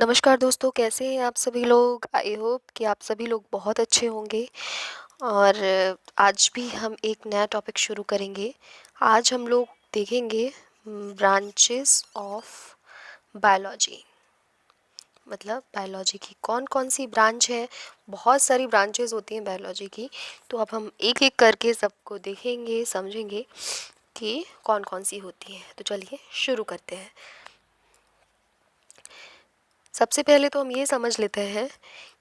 नमस्कार दोस्तों, कैसे हैं आप सभी लोग। आई होप कि आप सभी लोग बहुत अच्छे होंगे। और आज भी हम एक नया टॉपिक शुरू करेंगे। आज हम लोग देखेंगे ब्रांचेस ऑफ बायोलॉजी। मतलब बायोलॉजी की कौन कौन सी ब्रांच है। बहुत सारी ब्रांचेस होती हैं बायोलॉजी की। तो अब हम एक एक करके सबको देखेंगे, समझेंगे कि कौन कौन सी होती हैं। तो चलिए शुरू करते हैं। सबसे पहले तो हम ये समझ लेते हैं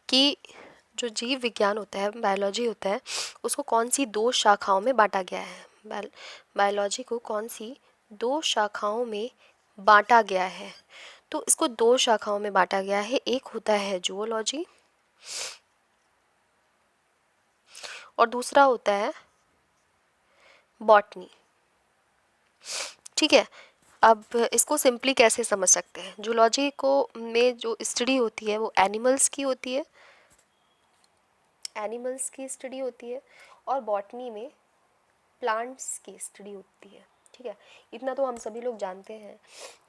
कि जो जीव विज्ञान होता है, बायोलॉजी होता है, उसको कौन सी दो शाखाओं में बांटा गया है। बायोलॉजी को कौन सी दो शाखाओं में बांटा गया है। तो इसको दो शाखाओं में बांटा गया है। एक होता है जूलॉजी और दूसरा होता है बॉटनी। ठीक है। अब इसको सिंपली कैसे समझ सकते हैं। जूलॉजी को में जो स्टडी होती है वो एनिमल्स की होती है, एनिमल्स की स्टडी होती है। और बॉटनी में प्लांट्स की स्टडी होती है। ठीक है, इतना तो हम सभी लोग जानते हैं।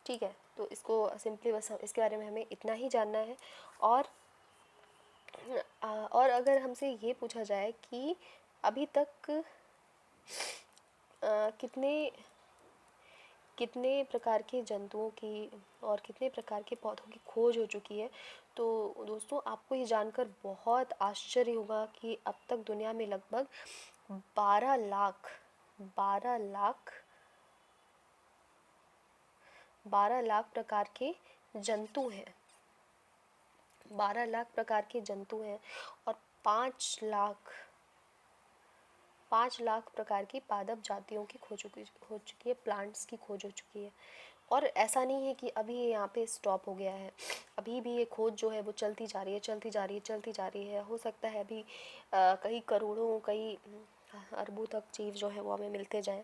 ठीक है, तो इसको सिंपली बस इसके बारे में हमें इतना ही जानना है। और और अगर हमसे ये पूछा जाए कि अभी तक कितने कितने प्रकार के जंतुओं की और कितने प्रकार के पौधों की खोज हो चुकी है, तो दोस्तों आपको ये जानकर बहुत आश्चर्य होगा कि अब तक दुनिया में लगभग 12 लाख 12 लाख 12 लाख प्रकार के जंतु हैं। 12 लाख प्रकार के जंतु हैं और 5 लाख प्रकार की पादप जातियों की खोज हो चुकी है, प्लांट्स की खोज हो चुकी है। और ऐसा नहीं है कि अभी ये यहाँ पे स्टॉप हो गया है। अभी भी ये खोज जो है वो चलती जा रही है, चलती जा रही है, चलती जा रही है। हो सकता है अभी कई करोड़ों, कई अरबों तक जीव जो है वो हमें मिलते जाएं,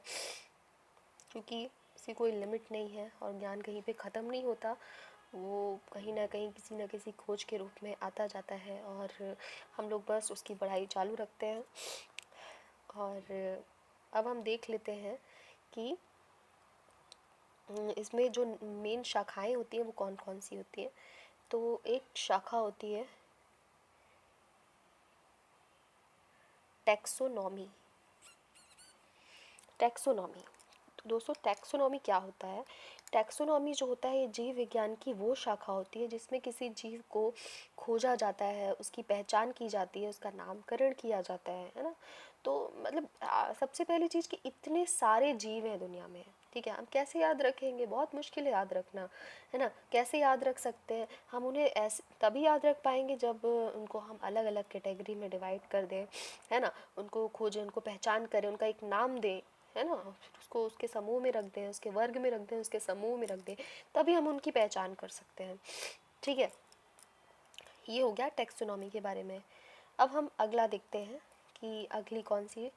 क्योंकि इसकी कोई लिमिट नहीं है और ज्ञान कहीं पे ख़त्म नहीं होता। वो कहीं ना कहीं किसी न किसी खोज के रूप में आता जाता है और हम लोग बस उसकी पढ़ाई चालू रखते हैं। और अब हम देख लेते हैं कि इसमें जो मेन शाखाएं होती हैं वो कौन कौन सी होती हैं। तो एक शाखा होती है टैक्सोनॉमी। टैक्सोनॉमी, तो दोस्तों टैक्सोनॉमी क्या होता है। टैक्सोनॉमी जो होता है ये जीव विज्ञान की वो शाखा होती है जिसमें किसी जीव को खोजा जाता है, उसकी पहचान की जाती है, उसका नामकरण किया जाता है ना। तो मतलब सबसे पहली चीज़ कि इतने सारे जीव हैं दुनिया में। ठीक है, हम कैसे याद रखेंगे, बहुत मुश्किल है याद रखना, है ना। कैसे याद रख सकते हैं हम उन्हें, ऐसे तभी याद रख पाएंगे जब उनको हम अलग अलग कैटेगरी में डिवाइड कर दें, है ना। उनको खोजें, उनको पहचान करें, उनका एक नाम दें, है ना। फिर उसको उसके समूह में रख दें, उसके वर्ग में रख दें, उसके समूह में रख दें, तभी हम उनकी पहचान कर सकते हैं। ठीक है, ये हो गया टैक्सोनॉमी के बारे में। अब हम अगला देखते हैं कि अगली कौन सी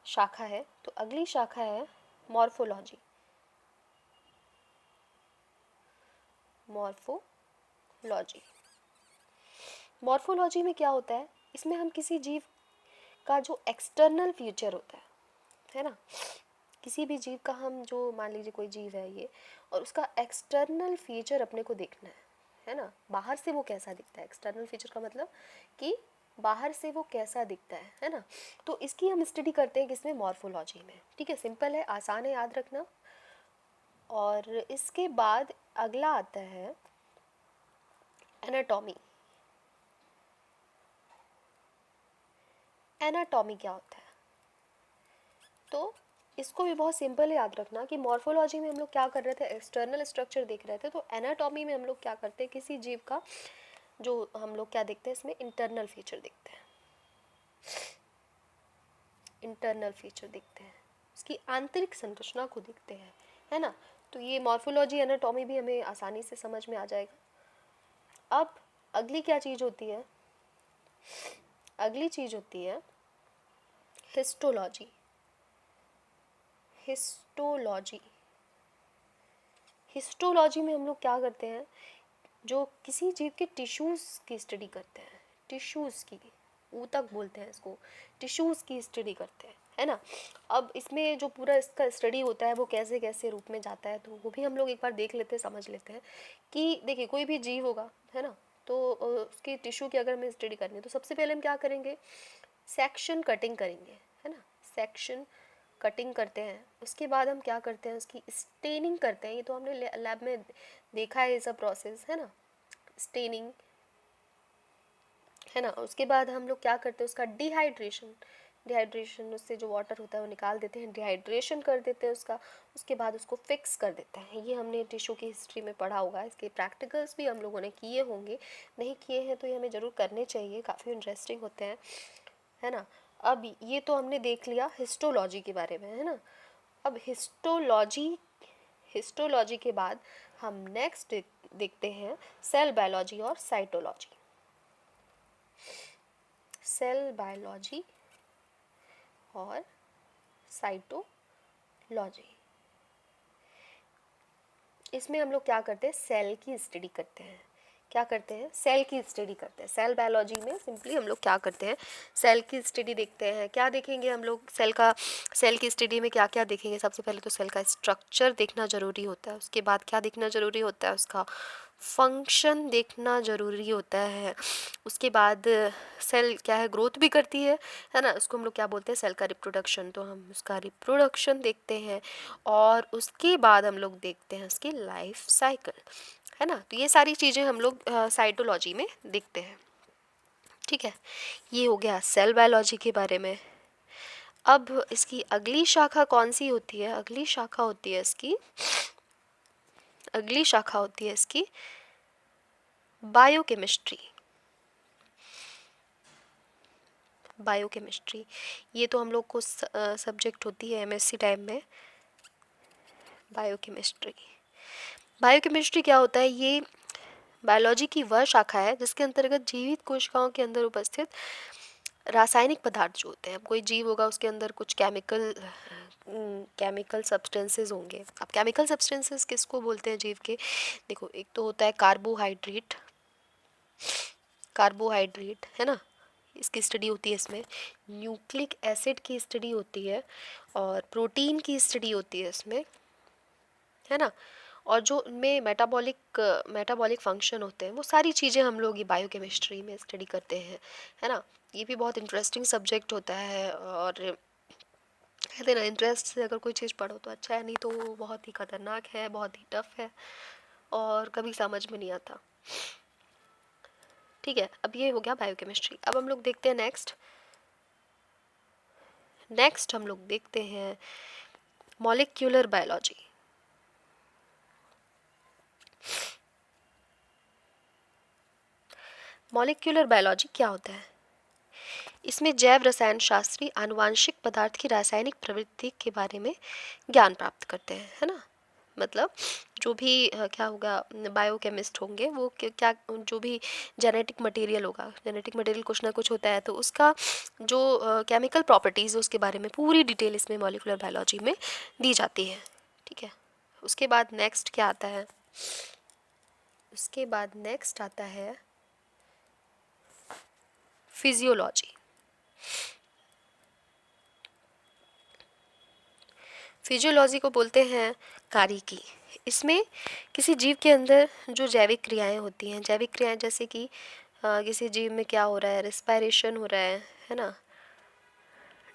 शाखा है। तो अगली शाखा है मॉर्फोलॉजी। मॉर्फोलॉजी मॉर्फोलॉजी में क्या होता है, इसमें हम किसी जीव का जो एक्सटर्नल फीचर होता है ना। किसी भी जीव का हम, जो मान लीजिए कोई जीव है ये, और उसका एक्सटर्नल फीचर अपने को देखना है ना। बाहर से वो कैसा दिखता है, एक्सटर्नल फीचर का मतलब कि बाहर से वो कैसा दिखता है ना। तो इसकी हम स्टडी करते हैं किसमें, मॉर्फोलॉजी में। ठीक है, सिंपल है, आसान है याद रखना। और इसके बाद अगला आता है एनाटॉमी। एनाटॉमी क्या होता है, तो इसको भी बहुत सिंपल याद रखना कि मॉर्फोलॉजी में हम लोग क्या कर रहे थे, एक्सटर्नल स्ट्रक्चर देख रहे थे। तो एनाटॉमी में हम लोग क्या करते हैं, किसी जीव का जो हम लोग क्या देखते हैं, इसमें इंटरनल फीचर देखते हैं। इंटरनल फीचर देखते हैं, उसकी आंतरिक संरचना को देखते हैं, है ना। तो ये मॉर्फोलॉजी, एनाटॉमी भी हमें आसानी से समझ में आ जाएगा। अब अगली क्या चीज़ होती है, अगली चीज़ होती है हिस्टोलॉजी। हिस्टोलॉजी हिस्टोलॉजी में हम लोग क्या करते हैं, जो किसी जीव के टिश्यूज़ की स्टडी करते हैं। टिश्यूज़ की, ऊतक बोलते हैं इसको, टिश्यूज़ की स्टडी करते हैं। है ना। अब इसमें जो पूरा इसका स्टडी होता है वो कैसे कैसे रूप में जाता है, तो वो भी हम लोग एक बार देख लेते हैं, समझ लेते हैं कि देखिए कोई भी जीव होगा, है ना, तो उसके टिश्यू की अगर हमें स्टडी करनी है तो सबसे पहले हम क्या करेंगे, सेक्शन कटिंग करेंगे, है ना, सेक्शन कटिंग करते हैं। उसके बाद हम क्या करते हैं, उसकी स्टेनिंग करते हैं। ये तो हमने लैब में देखा है ये सब प्रोसेस, है ना, स्टेनिंग, है ना। उसके बाद हम लोग क्या करते हैं, उसका डिहाइड्रेशन, डिहाइड्रेशन उससे जो वाटर होता है वो निकाल देते हैं, डिहाइड्रेशन कर देते हैं उसका। उसके बाद उसको फिक्स कर देते हैं। ये हमने टिश्यू की हिस्ट्री में पढ़ा होगा, इसके प्रैक्टिकल्स भी हम लोगों ने किए होंगे, नहीं किए हैं तो ये हमें ज़रूर करने चाहिए, काफ़ी इंटरेस्टिंग होते हैं, है ना। अब ये तो हमने देख लिया हिस्टोलॉजी के बारे में, है ना। अब हिस्टोलॉजी, हिस्टोलॉजी के बाद हम नेक्स्ट देखते हैं सेल बायोलॉजी और साइटोलॉजी। सेल बायोलॉजी और साइटोलॉजी, इसमें हम लोग क्या करते हैं, सेल की स्टडी करते हैं। क्या करते हैं, सेल की स्टडी करते हैं। सेल बायोलॉजी में सिंपली हम लोग क्या करते हैं, सेल की स्टडी देखते हैं। क्या देखेंगे हम लोग सेल का, सेल की स्टडी में क्या क्या देखेंगे, सबसे पहले तो सेल का स्ट्रक्चर देखना ज़रूरी होता है। उसके बाद क्या देखना ज़रूरी होता है, उसका फंक्शन देखना ज़रूरी होता है। उसके बाद सेल क्या है, ग्रोथ भी करती है ना, उसको हम लोग क्या बोलते हैं, सेल का रिप्रोडक्शन, तो हम उसका रिप्रोडक्शन देखते हैं। और उसके बाद हम लोग देखते हैं उसकी लाइफ साइकिल, है ना। तो ये सारी चीज़ें हम लोग साइटोलॉजी में देखते हैं, ठीक है। ये हो गया सेल बायोलॉजी के बारे में। अब इसकी अगली शाखा कौन सी होती है, अगली शाखा होती है इसकी, अगली शाखा होती है इसकी बायोकेमिस्ट्री। बायोकेमिस्ट्री ये तो हम लोग को सब्जेक्ट होती है एमएससी टाइम में, बायोकेमिस्ट्री। बायोकेमिस्ट्री क्या होता है, ये बायोलॉजी की वह शाखा है जिसके अंतर्गत जीवित कोशिकाओं के अंदर उपस्थित रासायनिक पदार्थ जो होते हैं, अब कोई जीव होगा उसके अंदर कुछ केमिकल सब्सटेंसेस होंगे। अब केमिकल सब्सटेंसेस किसको बोलते हैं जीव के, देखो एक तो होता है कार्बोहाइड्रेट, कार्बोहाइड्रेट, है ना, इसकी स्टडी होती है इसमें। न्यूक्लिक एसिड की स्टडी होती है और प्रोटीन की स्टडी होती है इसमें, है ना। और जो उनमें मेटाबॉलिक फंक्शन होते हैं वो सारी चीज़ें हम लोग ये बायोकेमिस्ट्री में स्टडी करते हैं, है ना। ये भी बहुत इंटरेस्टिंग सब्जेक्ट होता है, और कहते हैं ना इंटरेस्ट से अगर कोई चीज़ पढ़ो तो अच्छा है, नहीं तो वो बहुत ही खतरनाक है, बहुत ही टफ है और कभी समझ में नहीं आता, ठीक है। अब ये हो गया बायोकेमिस्ट्री। अब हम लोग देखते हैं नेक्स्ट, नेक्स्ट हम लोग देखते हैं मॉलिक्यूलर बायोलॉजी। मॉलिक्यूलर बायोलॉजी क्या होता है, इसमें जैव रसायन शास्त्री आनुवांशिक पदार्थ की रासायनिक प्रवृत्ति के बारे में ज्ञान प्राप्त करते हैं, है ना। मतलब जो भी क्या होगा, बायोकेमिस्ट होंगे वो क्या जो भी जेनेटिक मटेरियल होगा, जेनेटिक मटेरियल कुछ ना कुछ होता है, तो उसका जो केमिकल प्रॉपर्टीज़ उसके बारे में पूरी डिटेल इसमें मॉलिक्यूलर बायोलॉजी में दी जाती है, ठीक है। उसके बाद नेक्स्ट क्या आता है, उसके बाद नेक्स्ट आता है फिजियोलॉजी। फिजियोलॉजी को बोलते हैं कारिकी। इसमें किसी जीव के अंदर जो जैविक क्रियाएं होती हैं, जैविक क्रियाएं जैसे कि किसी जीव में क्या हो रहा है, रेस्पिरेशन हो रहा है ना,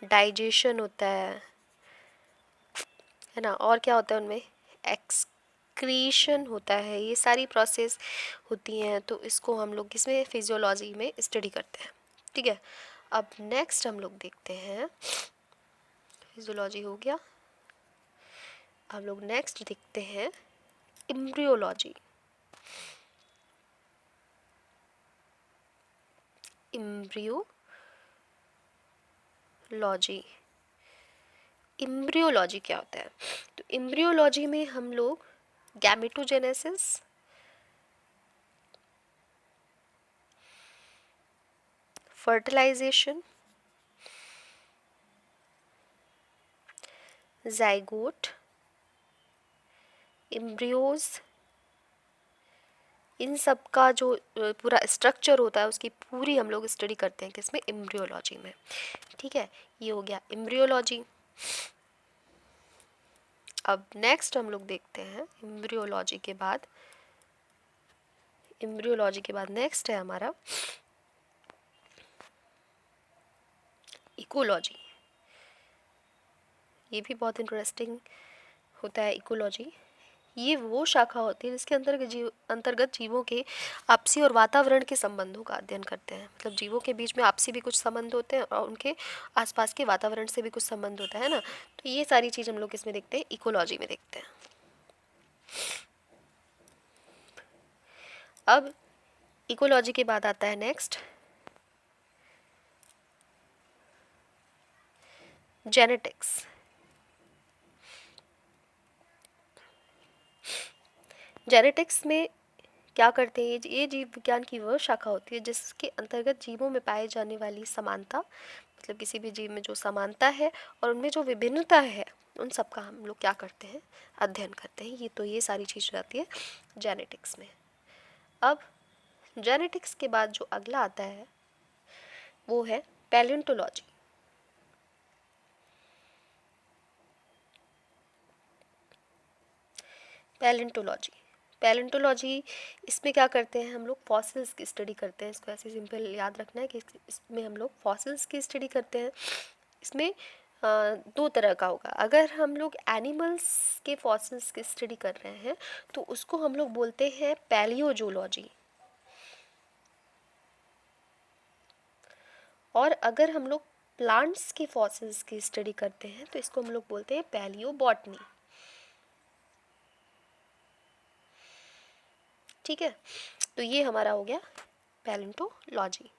डाइजेशन होता है ना, और क्या होता है उनमें, एक्सक्रीशन होता है, ये सारी प्रोसेस होती हैं, तो इसको हम लोग इसमें फिजियोलॉजी में स्टडी करते हैं, ठीक है। अब नेक्स्ट हम लोग देखते हैं, फिजियोलॉजी हो गया, हम लोग नेक्स्ट देखते हैं एम्ब्रियोलॉजी। एम्ब्रियोलॉजी, एम्ब्रियोलॉजी क्या होता है, तो एम्ब्रियोलॉजी में हम लोग गैमेटोजेनेसिस, फर्टिलाइजेशन, जाइगोट, एम्ब्रियोज, इन सब का जो पूरा स्ट्रक्चर होता है उसकी पूरी हम लोग स्टडी करते हैं किसमें, एम्ब्रियोलॉजी में। ठीक है, ये हो गया एम्ब्रियोलॉजी। अब नेक्स्ट हम लोग देखते हैं एम्ब्रियोलॉजी के बाद, नेक्स्ट है हमारा इकोलॉजी। ये भी बहुत इंटरेस्टिंग होता है इकोलॉजी। ये वो शाखा होती है जिसके अंतर्गत जीवों के आपसी और वातावरण के संबंधों का अध्ययन करते हैं। मतलब जीवों के बीच में आपसी भी कुछ संबंध होते हैं और उनके आसपास के वातावरण से भी कुछ संबंध होता है ना। तो ये सारी चीज़ हम लोग इसमें देखते हैं, इकोलॉजी में देखते हैं। अब इकोलॉजी के बाद आता है नेक्स्ट जेनेटिक्स। जेनेटिक्स में क्या करते हैं, ये जीव विज्ञान की वह शाखा होती है जिसके अंतर्गत जीवों में पाए जाने वाली समानता, मतलब किसी भी जीव में जो समानता है और उनमें जो विभिन्नता है, उन सब का हम लोग क्या करते हैं, अध्ययन करते हैं। ये सारी चीज़ रहती है जेनेटिक्स में। अब जेनेटिक्स के बाद जो अगला आता है वो है पैलियोंटोलॉजी। पैलियोंटोलॉजी इसमें क्या करते हैं, हम लोग फॉसिल्स की स्टडी करते हैं। इसको ऐसे सिंपल याद रखना है कि इसमें हम लोग फॉसिल्स की स्टडी करते हैं। इसमें दो तरह का होगा। अगर हम लोग एनिमल्स के फॉसिल्स की स्टडी कर रहे हैं तो उसको हम लोग बोलते हैं पैलियोजोलॉजी, और अगर हम लोग प्लांट्स के फॉसिल्स की स्टडी करते हैं तो इसको हम लोग बोलते हैं पैलियोबॉटनी। ठीक है, तो ये हमारा हो गया पैलियोंटोलॉजी।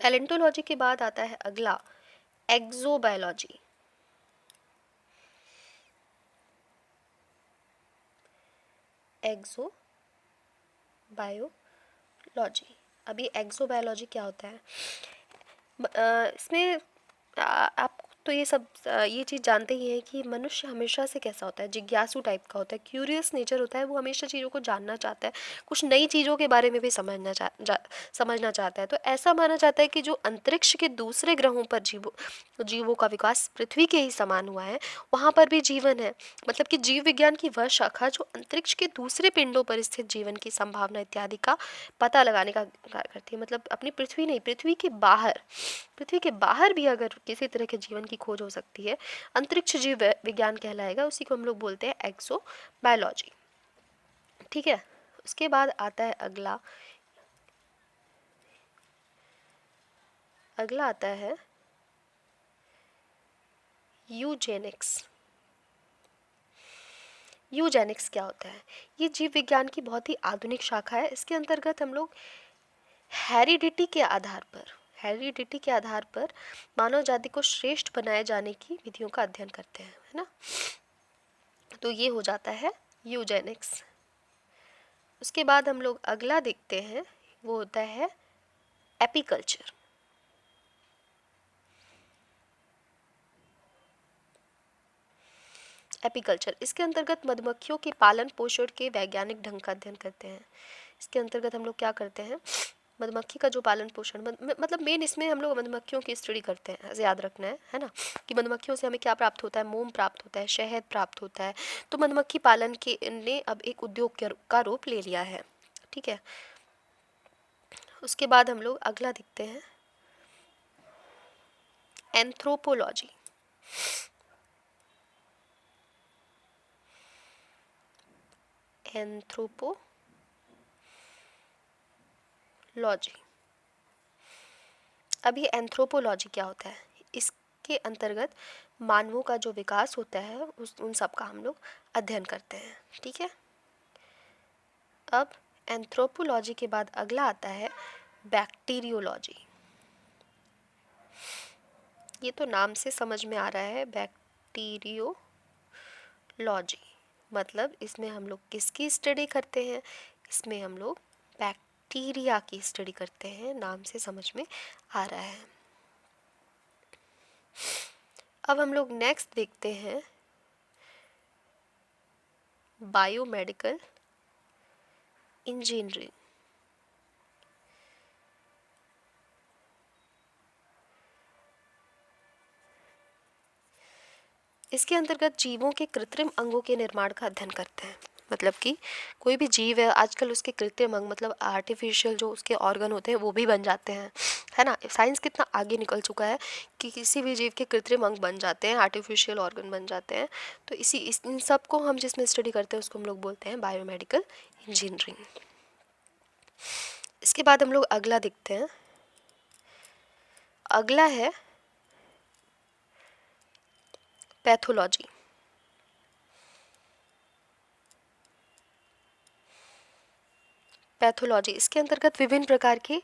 पैलियोंटोलॉजी के बाद आता है अगला एक्सोबायोलॉजी। एक्सोबायोलॉजी। अब ये एक्सोबायोलॉजी क्या होता है, इसमें आप तो ये सब ये चीज़ जानते ही हैं कि मनुष्य हमेशा से कैसा होता है, जिज्ञासु टाइप का होता है, क्यूरियस नेचर होता है। वो हमेशा चीज़ों को जानना चाहता है, कुछ नई चीज़ों के बारे में भी समझना चाहता है। तो ऐसा माना जाता है कि जो अंतरिक्ष के दूसरे ग्रहों पर जीवों का विकास पृथ्वी के ही समान हुआ है, वहाँ पर भी जीवन है। मतलब कि जीव विज्ञान की वह शाखा जो अंतरिक्ष के दूसरे पिंडों पर स्थित जीवन की संभावना इत्यादि का पता लगाने का कार्य करती है। मतलब अपनी पृथ्वी नहीं, पृथ्वी के बाहर भी अगर किसी तरह के जीवन की खोज हो सकती है, अंतरिक्ष जीव विज्ञान कहलाएगा। उसी को हम लोग बोलते हैं एक्सोबायोलॉजी। ठीक है, उसके बाद आता है अगला आता है यूजेनिक्स। यूजेनिक्स क्या होता है, ये जीव विज्ञान की बहुत ही आधुनिक शाखा है। इसके अंतर्गत हम लोग हेरिडिटी के आधार पर मानव जाति को श्रेष्ठ बनाए जाने की विधियों का अध्ययन करते हैं, है ना। तो ये हो जाता है यूजेनिक्स। उसके बाद हम लोग अगला देखते हैं, वो होता है एपीकल्चर। इसके अंतर्गत मधुमक्खियों के पालन पोषण के वैज्ञानिक ढंग का अध्ययन करते हैं। इसके अंतर्गत हम लोग क्या करते हैं, मधुमक्खी का जो पालन पोषण, मतलब मेन इसमें हम लोग मधुमक्खियों की स्टडी करते हैं। ऐसे याद रखना है ना, कि मधुमक्खियों से हमें क्या प्राप्त होता है, मोम प्राप्त होता है, शहद प्राप्त होता है। तो मधुमक्खी पालन के ने अब एक उद्योग का रूप ले लिया है। ठीक है, उसके बाद हम लोग अगला देखते हैं एंथ्रोपोलॉजी। अब ये एंथ्रोपोलॉजी क्या होता है, इसके अंतर्गत मानवों का जो विकास होता है उन सब का हम लोग अध्ययन करते हैं। ठीक है, अब एंथ्रोपोलॉजी के बाद अगला आता है बैक्टीरियोलॉजी। ये तो नाम से समझ में आ रहा है, बैक्टीरियोलॉजी मतलब इसमें हम लोग किसकी स्टडी करते हैं, इसमें हम लोग बैक्टीरिया की स्टडी करते हैं। नाम से समझ में आ रहा है। अब हम लोग नेक्स्ट देखते हैं बायोमेडिकल इंजीनियरिंग। इसके अंतर्गत जीवों के कृत्रिम अंगों के निर्माण का अध्ययन करते हैं। मतलब कि कोई भी जीव है आजकल उसके कृत्रिम अंग मतलब आर्टिफिशियल जो उसके ऑर्गन होते हैं वो भी बन जाते हैं, है ना। साइंस कितना आगे निकल चुका है कि किसी भी जीव के कृत्रिम अंग बन जाते हैं, आर्टिफिशियल ऑर्गन बन जाते हैं। तो इन सब को हम जिसमें स्टडी करते हैं उसको हम लोग बोलते हैं बायोमेडिकल इंजीनियरिंग। इसके बाद हम लोग अगला देखते हैं। अगला है पैथोलॉजी। पैथोलॉजी इसके अंतर्गत विभिन्न प्रकार के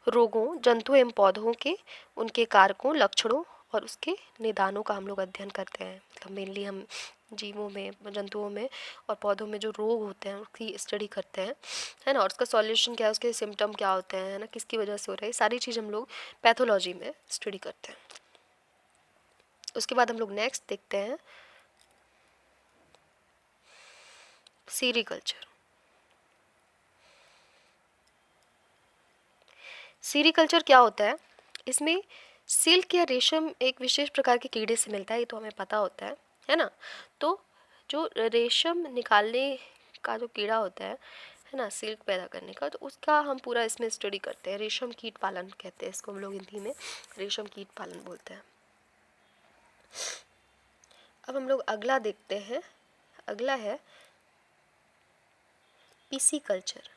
रोगों, जंतु एवं पौधों के उनके कारकों, लक्षणों और उसके निदानों का हम लोग अध्ययन करते हैं। मतलब मेनली हम जीवों में, जंतुओं में और पौधों में जो रोग होते हैं उसकी स्टडी करते हैं, है ना। और उसका सॉल्यूशन क्या है, उसके सिम्टम क्या होते हैं, है ना, किसकी वजह से हो रहा है, सारी चीज़ हम लोग पैथोलॉजी में स्टडी करते हैं। उसके बाद हम लोग नेक्स्ट देखते हैं सीरीकल्चर। सीरीकल्चर क्या होता है, इसमें सिल्क या रेशम एक विशेष प्रकार के कीड़े से मिलता है, ये तो हमें पता होता है ना। तो जो रेशम निकालने का जो कीड़ा होता है ना, सिल्क पैदा करने का, तो उसका हम पूरा इसमें स्टडी करते हैं। रेशम कीट पालन कहते हैं इसको हम लोग हिंदी में, रेशम कीट पालन बोलते हैं। अब हम लोग अगला देखते हैं। अगला है पीसीकल्चर।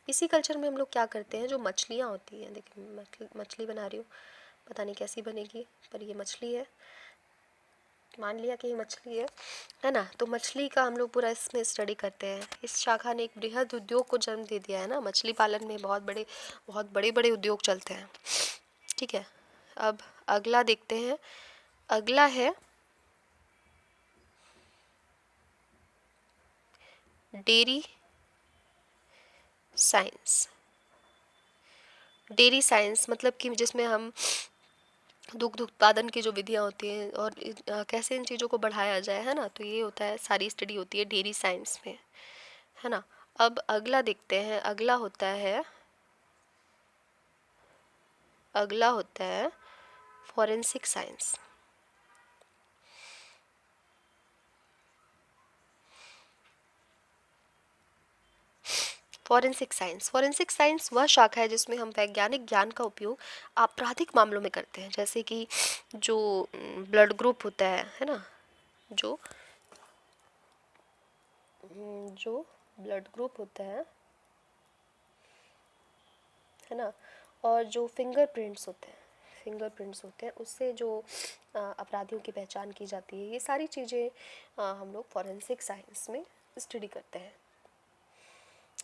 पीसीकल्चर में हम लोग क्या करते हैं, जो मछलियाँ होती हैं, देखिए मछली बना रही हूँ, पता नहीं कैसी बनेगी पर ये मछली है, मान लिया कि ये मछली है ना। तो मछली का हम लोग पूरा इसमें स्टडी करते हैं। इस शाखा ने एक बृहद उद्योग को जन्म दे दिया है ना, मछली पालन में बहुत बड़े बड़े उद्योग चलते हैं, ठीक है। अब अगला देखते हैं। अगला है डेयरी साइंस। डेयरी साइंस मतलब कि जिसमें हम दुग्ध उत्पादन की जो विधियाँ होती हैं और कैसे इन चीज़ों को बढ़ाया जाए, है ना, तो ये होता है, सारी स्टडी होती है डेयरी साइंस में, है ना। अब अगला देखते हैं। अगला होता है फॉरेंसिक साइंस। फॉरेंसिक साइंस वह शाखा है जिसमें हम वैज्ञानिक ज्ञान का उपयोग आपराधिक मामलों में करते हैं। जैसे कि जो ब्लड ग्रुप होता है ना, जो जो ब्लड ग्रुप होता है ना, और जो फिंगरप्रिंट्स होते हैं उससे जो अपराधियों की पहचान की जाती है, ये सारी चीज़ें हम लोग फॉरेंसिक साइंस में स्टडी करते हैं।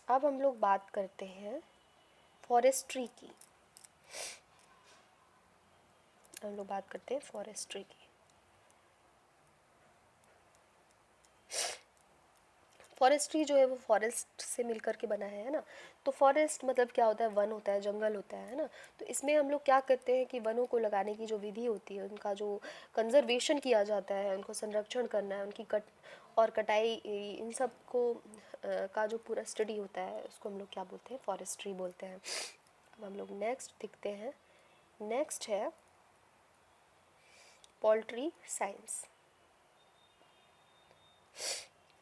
अब हम लोग बात करते हैं फॉरेस्ट्री की। फॉरेस्ट्री जो है वो फॉरेस्ट से मिलकर के बना है ना। तो फॉरेस्ट मतलब क्या होता है, वन होता है, जंगल होता है ना। तो इसमें हम लोग क्या करते हैं कि वनों को लगाने की जो विधि होती है, उनका जो कंजर्वेशन किया जाता है, उनको संरक्षण करना है, उनकी कटाई, इन सब को का जो पूरा स्टडी होता है उसको हम लोग क्या बोलते हैं, फॉरेस्ट्री बोलते हैं। अब हम लोग नेक्स्ट देखते हैं। नेक्स्ट है पोल्ट्री साइंस।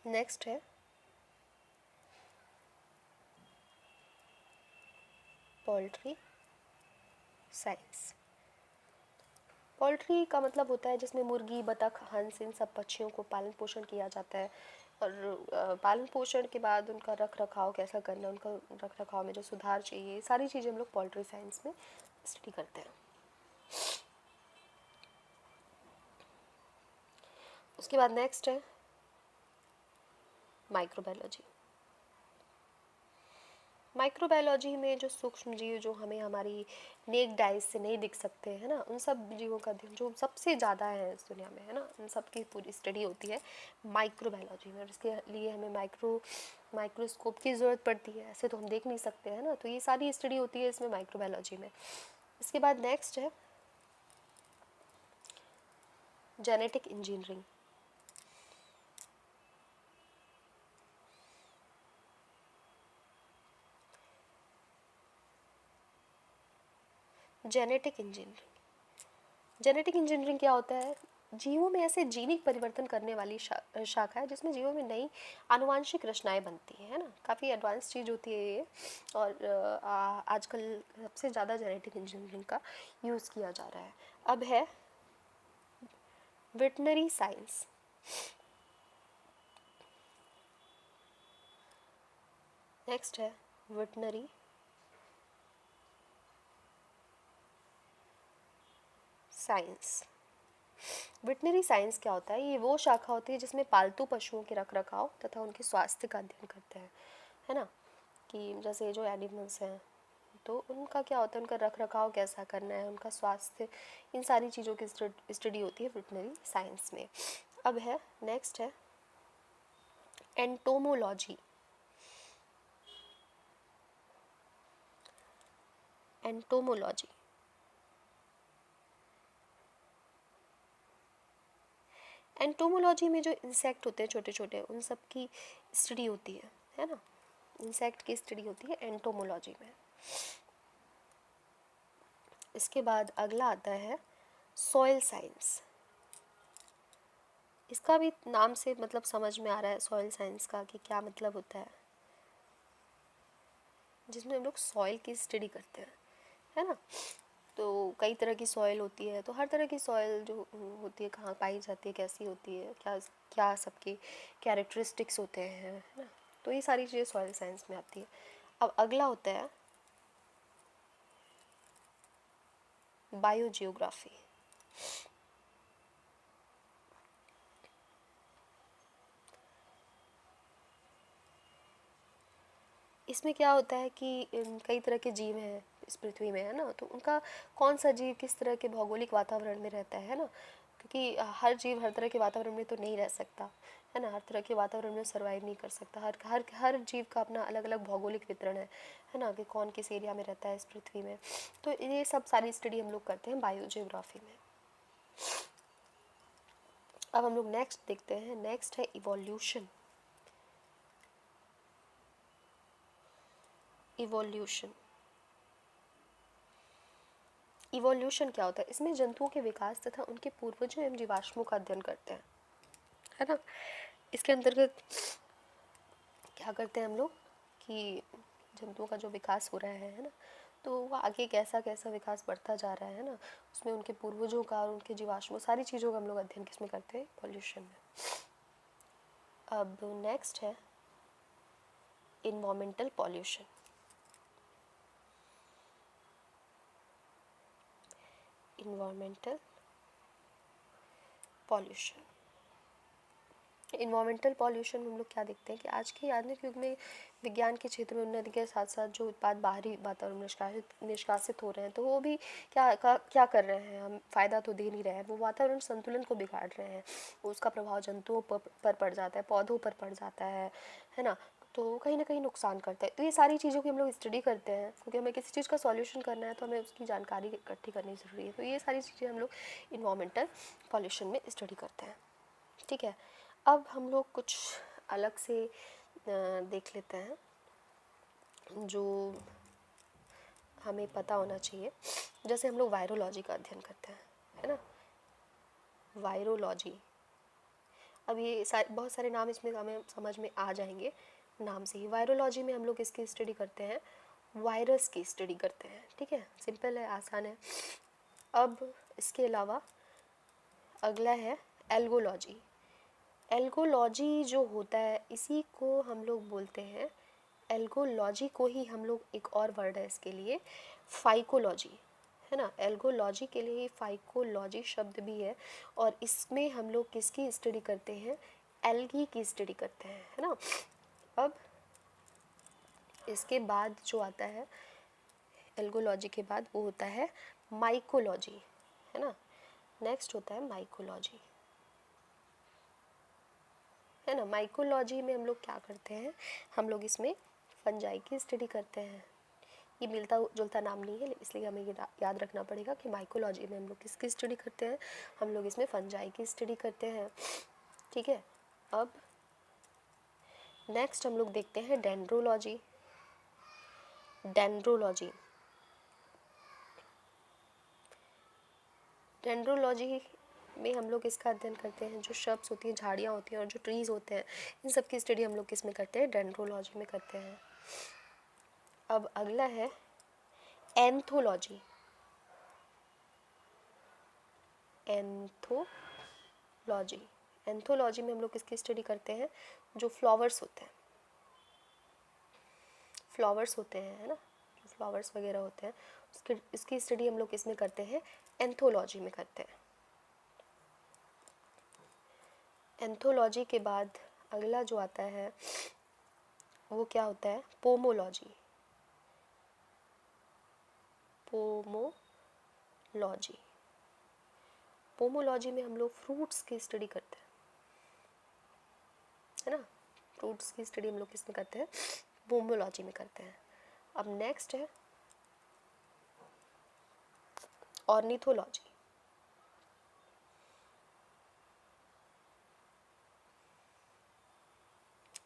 नेक्स्ट है पोल्ट्री साइंस। पोल्ट्री का मतलब होता है जिसमें मुर्गी, बतख, हंस, इन सब पक्षियों को पालन पोषण किया जाता है। और पालन पोषण के बाद उनका रख रखाव कैसा करना, उनका रख रखाव में जो सुधार चाहिए, सारी चीज़ें हम लोग पोल्ट्री साइंस में स्टडी करते हैं। उसके बाद नेक्स्ट है माइक्रोबायोलॉजी। माइक्रोबायोलॉजी में जो सूक्ष्म जीव जो हमें हमारी नेक्ड आइज से नहीं दिख सकते हैं ना, उन सब जीवों का अध्ययन जो सबसे ज़्यादा है इस दुनिया में, है ना, उन सब की पूरी स्टडी होती है माइक्रोबायोलॉजी में। और इसके लिए हमें माइक्रोस्कोप की ज़रूरत पड़ती है, ऐसे तो हम देख नहीं सकते हैं ना। तो ये सारी स्टडी होती है इसमें माइक्रोबायोलॉजी में। इसके बाद नेक्स्ट है genetic engineering. Genetic engineering. Genetic engineering क्या होता है? जीवों में ऐसे जीनिक परिवर्तन करने वाली शाखा है जिसमें जीवों में नई आनुवांशिक रचनाएं बनती हैं, है ना। काफ़ी एडवांस चीज़ होती है ये, और आजकल सबसे ज़्यादा जेनेटिक इंजीनियरिंग का यूज़ किया जा रहा है। अब है वेटनरी साइंस। नेक्स्ट है वेटनरी साइंस। वेटनरी साइंस क्या होता है? ये वो शाखा होती है जिसमें पालतू पशुओं के रख रखाव तथा उनके स्वास्थ्य का अध्ययन करते हैं, है ना। कि जैसे जो एनिमल्स हैं तो उनका क्या होता है, उनका रख रखाव कैसा करना है, उनका स्वास्थ्य, इन सारी चीज़ों की स्टडी होती है वेटनरी साइंस में। अब है नेक्स्ट है एंटोमोलॉजी। एंटोमोलॉजी एंटोमोलॉजी में जो इंसेक्ट होते हैं छोटे छोटे, उन सब की स्टडी होती है ना। इंसेक्ट की स्टडी होती है एंटोमोलॉजी में। इसके बाद अगला आता है सॉइल साइंस। इसका भी नाम से मतलब समझ में आ रहा है सॉइल साइंस का कि क्या मतलब होता है, जिसमें हम लोग सॉइल की स्टडी करते हैं, है ना। तो कई तरह की सॉइल होती है, तो हर तरह की सॉइल जो होती है कहाँ पाई जाती है, कैसी होती है, क्या क्या सबके कैरेक्टरिस्टिक्स होते हैं, है ना। तो ये सारी चीज़ें सॉइल साइंस में आती है। अब अगला होता है बायोजियोग्राफी। इसमें क्या होता है कि कई तरह के जीव हैं इस पृथ्वी में, है ना। तो उनका कौन सा जीव किस तरह के भौगोलिक वातावरण में रहता है ना, क्योंकि हर जीव हर तरह के वातावरण में तो नहीं रह सकता, है ना। हर तरह के वातावरण में सर्वाइव नहीं कर सकता। हर हर हर जीव का अपना अलग अलग भौगोलिक वितरण है ना, कि कौन किस एरिया में रहता है इस पृथ्वी में। तो ये सब सारी स्टडी हम लोग करते हैं बायोजियोग्राफी में। अब हम लोग नेक्स्ट देखते हैं, नेक्स्ट है इवोल्यूशन। इवोल्यूशन इवोल्यूशन क्या होता है? इसमें जंतुओं के विकास तथा उनके पूर्वजों एवं जीवाश्मों का अध्ययन करते हैं, है ना। इसके अंतर्गत क्या करते हैं हम लोग कि जंतुओं का जो विकास हो रहा है ना, तो वो आगे कैसा कैसा विकास बढ़ता जा रहा है ना, उसमें उनके पूर्वजों का और उनके जीवाश्मों सारी चीज़ों का हम लोग अध्ययन किसमें करते हैं? पॉल्यूशन में। अब नेक्स्ट है environmental pollution. Environmental pollution environmental pollution में हम लोग क्या देखते हैं कि आज के आधुनिक युग में विज्ञान के क्षेत्र में उन्नति के साथ साथ जो उत्पाद बाहरी वातावरण में निष्कासित हो रहे हैं, तो वो भी क्या कर रहे हैं, हम फ़ायदा तो दे नहीं रहे हैं, वो वातावरण संतुलन को बिगाड़ रहे हैं। उसका प्रभाव जंतुओं पर पड़ जाता है, पौधों पर पड़ जाता है ना। तो कहीं ना कहीं नुकसान करता है। तो ये सारी चीज़ों की हम लोग स्टडी करते हैं, क्योंकि हमें किसी चीज़ का सॉल्यूशन करना है तो हमें उसकी जानकारी इकट्ठी करनी ज़रूरी है। तो ये सारी चीज़ें हम लोग इन्वायरमेंटल पॉल्यूशन में स्टडी करते हैं, ठीक है। अब हम लोग कुछ अलग से देख लेते हैं जो हमें पता होना चाहिए। जैसे हम लोग वायरोलॉजी का अध्ययन करते हैं, है ना। वायरोलॉजी, अब ये बहुत सारे नाम इसमें हमें समझ में आ जाएंगे नाम से ही। वायरोलॉजी में हम लोग इसकी स्टडी करते हैं, वायरस की स्टडी करते हैं, ठीक है। सिंपल है, आसान है। अब इसके अलावा अगला है एल्गोलॉजी। एल्गोलॉजी जो होता है इसी को हम लोग बोलते हैं, एल्गोलॉजी को ही हम लोग, एक और वर्ड है इसके लिए, फाइकोलॉजी, है ना। एल्गोलॉजी के लिए फाइकोलॉजी शब्द भी है, और इसमें हम लोग किसकी स्टडी करते हैं? एल्गी की स्टडी करते हैं, है ना। अब इसके बाद जो आता है एल्गोलॉजी के बाद वो होता है माइकोलॉजी, है ना। नेक्स्ट होता है माइकोलॉजी, है ना। माइकोलॉजी में हम लोग क्या करते हैं? हम लोग इसमें फंजाई की स्टडी करते हैं। ये मिलता जुलता नाम नहीं है, इसलिए हमें ये याद रखना पड़ेगा कि माइकोलॉजी में हम लोग किसकी स्टडी करते हैं? हम लोग इसमें फंजाई की स्टडी करते हैं, ठीक है। अब नेक्स्ट हम लोग देखते हैं डेंड्रोलॉजी। डेंड्रोलॉजी डेंड्रोलॉजी में हम लोग इसका अध्ययन करते हैं, जो श्रब्स होती हैं, झाड़ियाँ होती हैं और जो ट्रीज़ होते हैं, इन सब की स्टडी हम लोग किस में करते हैं, डेंड्रोलॉजी में करते हैं। अब अगला है एंथोलॉजी। एंथोलॉजी एंथोलॉजी में हम लोग किसकी स्टडी करते हैं, जो फ्लावर्स होते हैं, है ना, जो फ्लावर्स वगैरह होते हैं इसकी स्टडी हम लोग किसमें करते हैं, एंथोलॉजी में करते हैं। एंथोलॉजी के बाद अगला जो आता है वो क्या होता है, पोमोलॉजी। पोमोलॉजी में हम लोग फ्रूट्स की स्टडी करते हैं, है ना, फ्रूट्स की स्टडी हम लोग किसमें करते हैं, पोमोलॉजी में करते हैं। अब नेक्स्ट है ऑर्निथोलॉजी।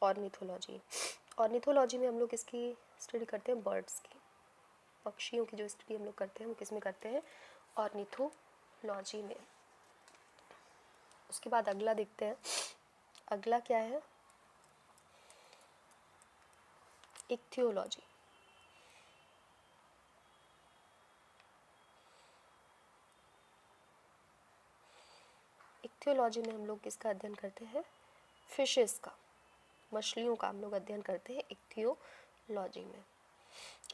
ऑर्निथोलॉजी में हम लोग किसकी स्टडी करते हैं, बर्ड्स की, पक्षियों की जो स्टडी हम लोग करते हैं वो किस में करते हैं, ऑर्निथोलॉजी में। उसके बाद अगला देखते हैं, अगला क्या है, इक्थियोलॉजी। इक्थियोलॉजी में हम लोग किसका अध्ययन करते हैं, फिशेस का, मछलियों का हम लोग अध्ययन करते हैं इक्थियोलॉजी में।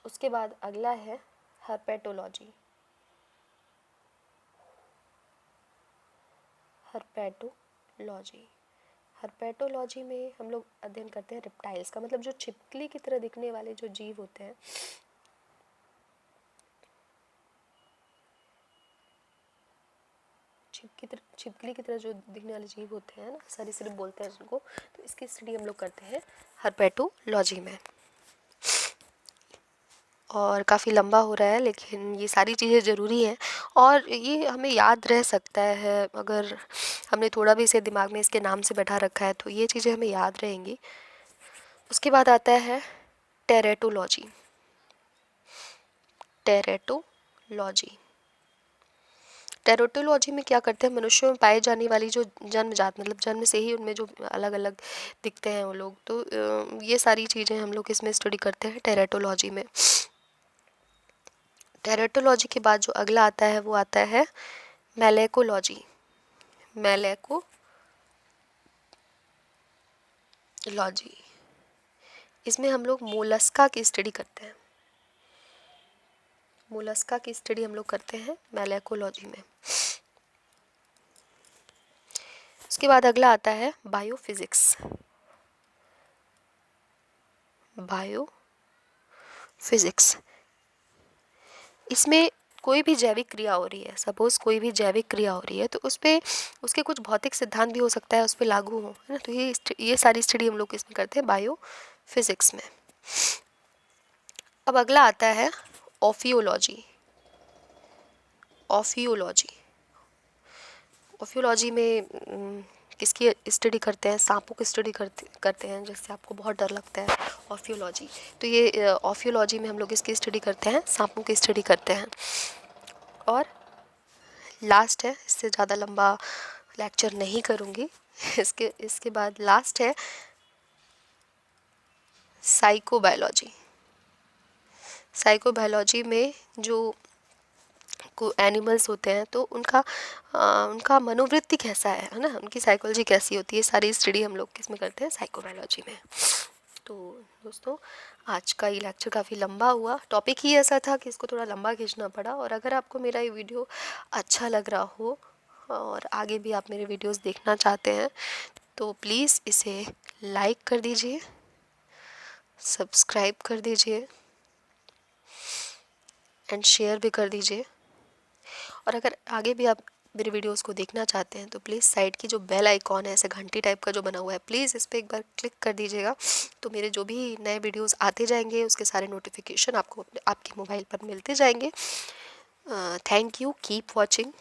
उसके बाद अगला है हर्पेटोलॉजी। हर्पेटोलॉजी में हम लोग अध्ययन करते हैं रेप्टाइल्स का, मतलब जो छिपकली की तरह दिखने वाले जो जीव होते हैं, छिपकली की तरह जो दिखने वाले जीव होते हैं ना, सरीसृप बोलते हैं जिनको, तो इसकी स्टडी हम लोग करते हैं हर्पेटोलॉजी में। और काफ़ी लंबा हो रहा है, लेकिन ये सारी चीज़ें ज़रूरी हैं और ये हमें याद रह सकता है अगर हमने थोड़ा भी इसे दिमाग में इसके नाम से बैठा रखा है, तो ये चीज़ें हमें याद रहेंगी। उसके बाद आता है टेरेटोलॉजी। टेरेटोलॉजी में क्या करते हैं, मनुष्यों में पाए जाने वाली जो जन्मजात, मतलब जन्म से ही उनमें जो अलग अलग दिखते हैं वो लोग, तो ये सारी चीज़ें हम लोग इसमें स्टडी करते हैं टेरेटोलॉजी में। टेरेटोलॉजी के बाद जो अगला आता है वो आता है मैलेकोलॉजी। इसमें हम लोग मोलस्का की स्टडी करते हैं, मैलेकोलॉजी में। उसके बाद अगला आता है बायोफिजिक्स। इसमें कोई भी जैविक क्रिया हो रही है, सपोज कोई भी जैविक क्रिया हो रही है, तो उस पर उसके कुछ भौतिक सिद्धांत भी हो सकता है उस पर लागू हो, है ना, तो ये सारी स्टडी हम लोग इसमें करते हैं बायोफिजिक्स में। अब अगला आता है ऑफियोलॉजी में किसकी स्टडी करते हैं, सांपों की स्टडी करते हैं, जिससे आपको बहुत डर लगता है ऑफियोलॉजी, तो ये ऑफियोलॉजी में हम लोग इसकी स्टडी करते हैं, सांपों की स्टडी करते हैं। और लास्ट है, इससे ज़्यादा लंबा लेक्चर नहीं करूँगी, इसके बाद लास्ट है साइकोबायोलॉजी में जो एनिमल्स होते हैं तो उनका मनोवृत्ति कैसा है ना, उनकी साइकोलॉजी कैसी होती है, सारी स्टडी हम लोग किसमें करते हैं, साइकोबायोलॉजी में। तो दोस्तों आज का ये लेक्चर काफ़ी लंबा हुआ, टॉपिक ही ऐसा था कि इसको थोड़ा लंबा खींचना पड़ा। और अगर आपको मेरा ये वीडियो अच्छा लग रहा हो और आगे भी आप मेरे वीडियोस देखना चाहते हैं तो प्लीज़ इसे लाइक कर दीजिए, सब्सक्राइब कर दीजिए एंड शेयर भी कर दीजिए। और अगर आगे भी आप मेरे वीडियोस को देखना चाहते हैं तो प्लीज़ साइड की जो बेल आइकॉन है ऐसे घंटी टाइप का जो बना हुआ है, प्लीज़ इस पर एक बार क्लिक कर दीजिएगा, तो मेरे जो भी नए वीडियोस आते जाएंगे उसके सारे नोटिफिकेशन आपको आपके मोबाइल पर मिलते जाएंगे। Thank you, keep watching.